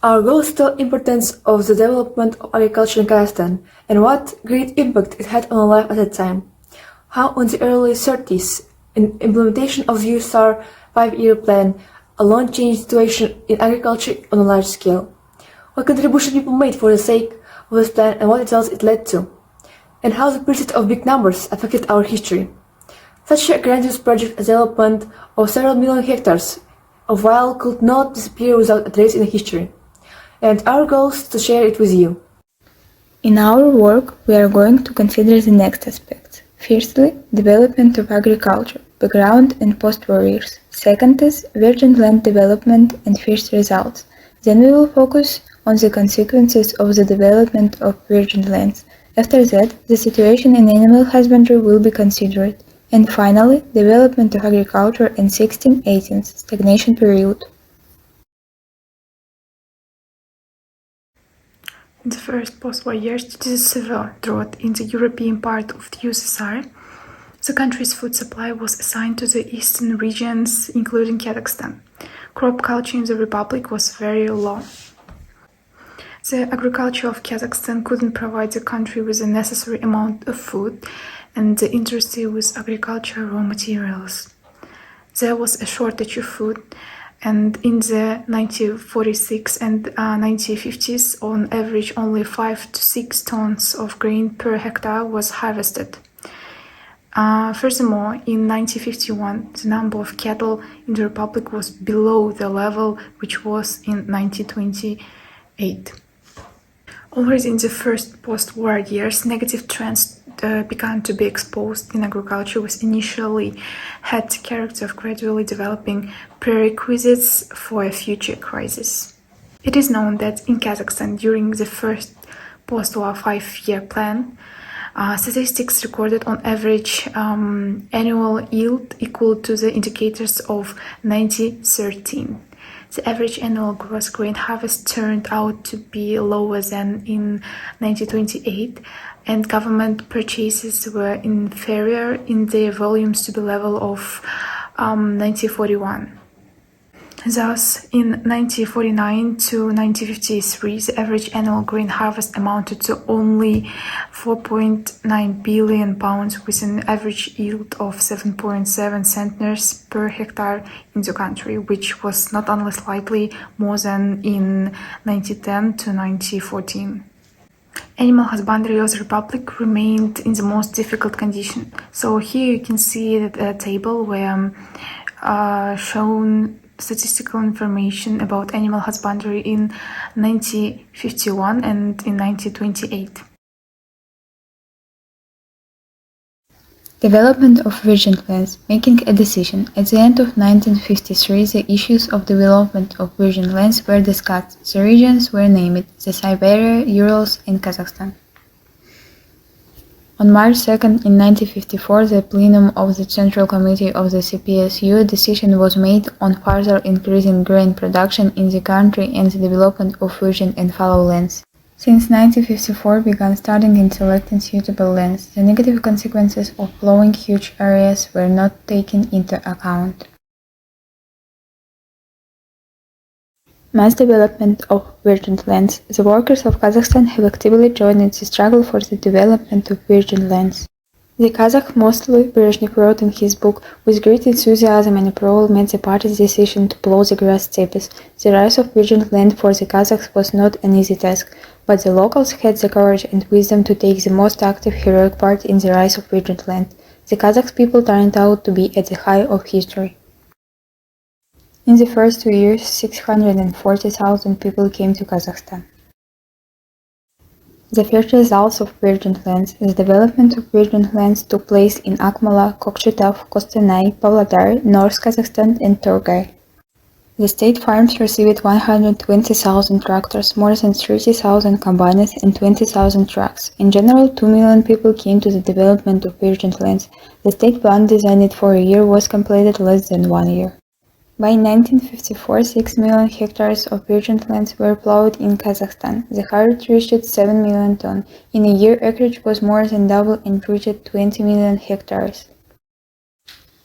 Our goals tell importance of the development of agriculture in Kazakhstan and what great impact it had on life at that time. How in the early 30s, in implementation of the USSR 5-year plan alone changed the situation in agriculture on a large scale. What contribution people made for the sake of this plan and what results it led to. And how the pursuit of big numbers affected our history. Such a grandiose project as development of several million hectares of wild could not disappear without a trace in history. And our goal is to share it with you. In our work, we are going to consider the next aspects. Firstly, development of agriculture, background and post-war years. Second is virgin land development and first results. Then we will focus on the consequences of the development of virgin lands. After that, the situation in animal husbandry will be considered. And finally, development of agriculture in 1618th stagnation period. In the first post-war years, due to the severe drought in the European part of the USSR, the country's food supply was assigned to the eastern regions, including Kazakhstan. Crop culture in the republic was very low. The agriculture of Kazakhstan couldn't provide the country with the necessary amount of food and the industry with agricultural raw materials. There was a shortage of food, and in the 1946 and 1950s, on average, only 5 to 6 tons of grain per hectare was harvested. Furthermore, in 1951, the number of cattle in the Republic was below the level which was in 1928. Already in the first post-war years, negative trends began to be exposed in agriculture, which initially had the character of gradually developing prerequisites for a future crisis. It is known that in Kazakhstan, during the first post-war 5-year plan, statistics recorded on average annual yield equal to the indicators of 1913. The average annual gross grain harvest turned out to be lower than in 1928, and government purchases were inferior in their volumes to the level of 1941. Thus, in 1949 to 1953, the average annual grain harvest amounted to only 4.9 billion pounds, with an average yield of 7.7 centners per hectare in the country, which was not only slightly more than in 1910 to 1914. Animal husbandry of the Republic remained in the most difficult condition. So here you can see a table where shown statistical information about animal husbandry in 1951 and in 1928. Development of virgin lands, making a decision. At the end of 1953, the issues of development of virgin lands were discussed. The regions were named: the Siberia, Urals, and Kazakhstan. On March 2nd, in 1954, the plenum of the Central Committee of the CPSU, a decision was made on further increasing grain production in the country and the development of virgin and fallow lands. Since 1954 began studying and selecting suitable lands, the negative consequences of plowing huge areas were not taken into account. Mass development of virgin lands. The workers of Kazakhstan have actively joined in the struggle for the development of virgin lands. The Kazakh mostly, Brezhnev wrote in his book, with great enthusiasm and approval made the party's decision to plow the grass steppes. The rise of virgin land for the Kazakhs was not an easy task, but the locals had the courage and wisdom to take the most active, heroic part in the rise of virgin land. The Kazakh people turned out to be at the height of history. In the first 2 years, 640,000 people came to Kazakhstan. The first results of virgin lands. The development of virgin lands took place in Akmola, Kokshetau, Kostanay, Pavlodar, North Kazakhstan, and Torgay. The state farms received 120,000 tractors, more than 30,000 combines, and 20,000 trucks. In general, 2 million people came to the development of virgin lands. The state plan designed for a year was completed less than 1 year. By 1954, 6 million hectares of virgin lands were plowed in Kazakhstan. The harvest reached 7 million tons. In a year, acreage was more than double and reached 20 million hectares.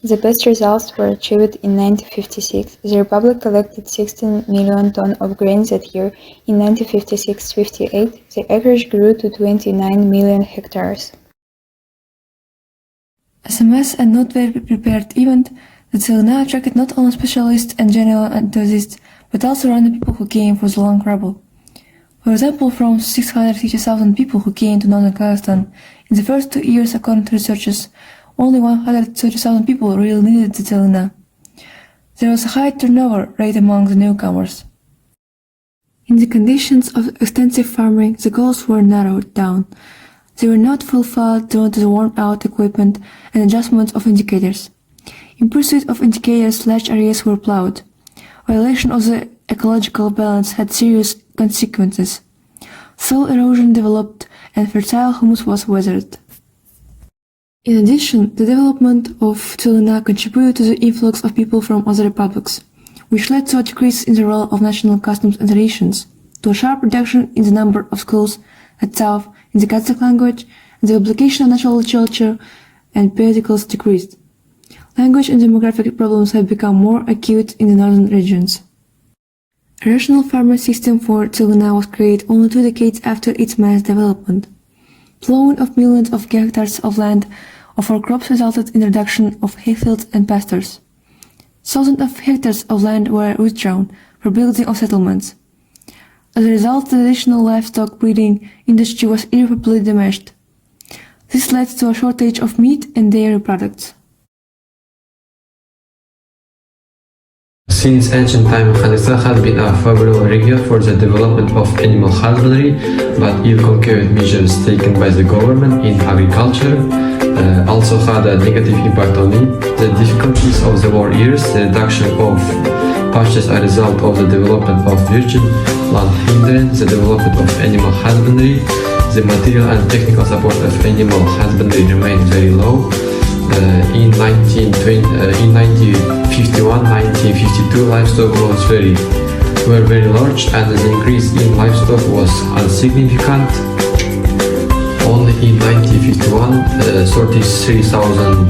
The best results were achieved in 1956. The Republic collected 16 million tons of grain that year. In 1956-58, the acreage grew to 29 million hectares. As a mass and not very prepared event, the Tselina attracted not only specialists and general enthusiasts, but also random people who came for the long trouble. For example, from 650,000 people who came to northern Kazakhstan, in the first 2 years, according to researchers, only 130,000 people really needed the Tselina. There was a high turnover rate among the newcomers. In the conditions of extensive farming, the goals were narrowed down. They were not fulfilled due to the worn-out equipment and adjustments of indicators. In pursuit of indicators, large areas were plowed. Violation of the ecological balance had serious consequences. Soil erosion developed and fertile humus was weathered. In addition, the development of Tselina contributed to the influx of people from other republics, which led to a decrease in the role of national customs and traditions, to a sharp reduction in the number of schools at south in the Kazakh language, and the application of natural literature and periodicals decreased. Language and demographic problems have become more acute in the northern regions. A rational farming system for Tselina was created only 2 decades after its mass development. Plowing of millions of hectares of land for crops resulted in the reduction of hayfields and pastures. Thousands of hectares of land were withdrawn for building of settlements. As a result, the traditional livestock breeding industry was irreparably damaged. This led to a shortage of meat and dairy products. Since ancient time, Kazakhstan has been a favorable region for the development of animal husbandry, but ill-conceived measures taken by the government in agriculture also had a negative impact on it. The difficulties of the war years, the reduction of pastures as a result of the development of virgin land hindered the development of animal husbandry. The material and technical support of animal husbandry remained very low. In 1951-1952, livestock were very large, and the increase in livestock was insignificant. Only in 1951, 33,000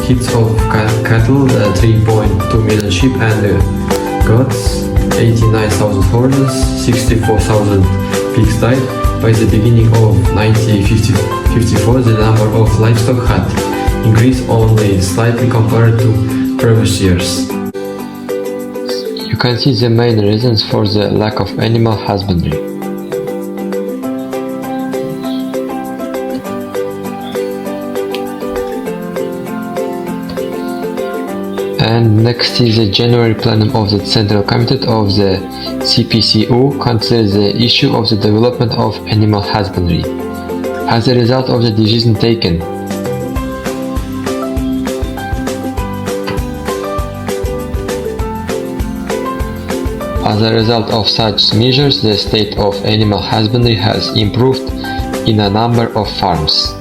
heads of cattle, 3.2 million sheep and goats, 89,000 horses, 64,000 pigs died. By the beginning of 1954, the number of livestock had increased only slightly compared to previous years. You can see the main reasons for the lack of animal husbandry. And next is the January plenum of the Central Committee of the CPCU considers the issue of the development of animal husbandry. As a result of the decision taken, as a result of such measures, the state of animal husbandry has improved in a number of farms.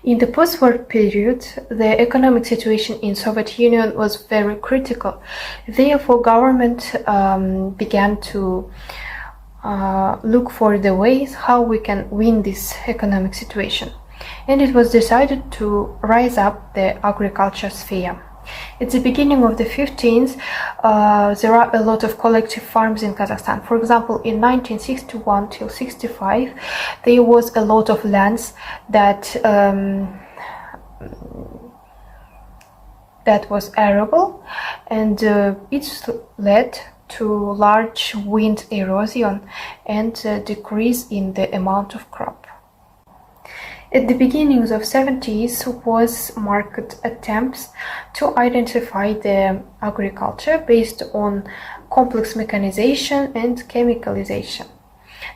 In the post-war period, the economic situation in Soviet Union was very critical. Therefore, government began to look for the ways how we can win this economic situation. And it was decided to rise up the agriculture sphere. At the beginning of the 15th, there are a lot of collective farms in Kazakhstan. For example, in 1961 till 65, there was a lot of lands that was arable, and it led to large wind erosion and decrease in the amount of crop. At the beginnings of 70s was marked attempts to identify the agriculture based on complex mechanization and chemicalization.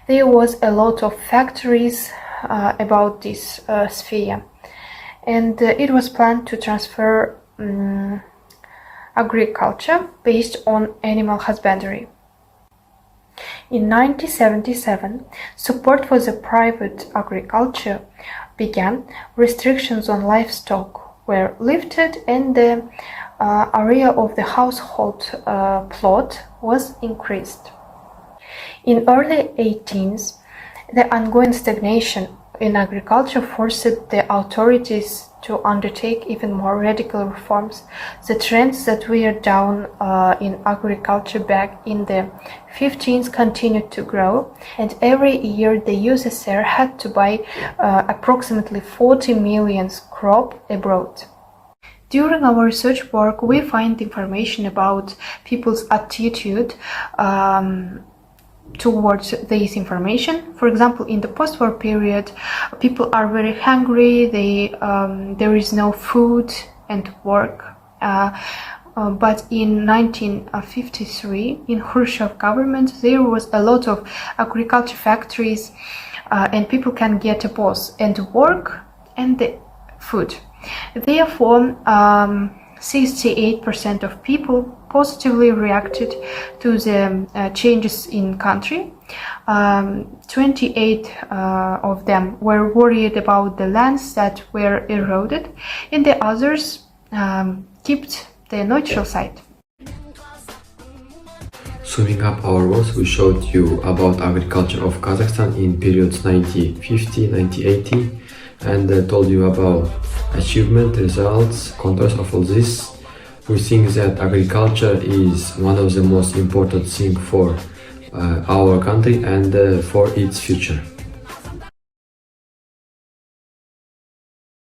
There was a lot of factories about this sphere, and it was planned to transfer agriculture based on animal husbandry. In 1977, support for the private agriculture began, restrictions on livestock were lifted, and the area of the household plot was increased. In early 18th, the ongoing stagnation in agriculture forced the authorities to undertake even more radical reforms. The trends that were down in agriculture back in the 15th continued to grow, and every year the USSR had to buy approximately 40 million crop abroad. During our research work, we find information about people's attitude towards this information. For example, in the post-war period, people are very hungry, there is no food and work. But in 1953, in Khrushchev government, there was a lot of agriculture factories, and people can get both and work and the food. Therefore, 68% of people positively reacted to the changes in country. 28 of them were worried about the lands that were eroded, and the others kept the neutral side. Summing up our works, we showed you about agriculture of Kazakhstan in periods 1950-1980 and told you about achievement, results, contours of all this. We think that agriculture is one of the most important things for our country and for its future.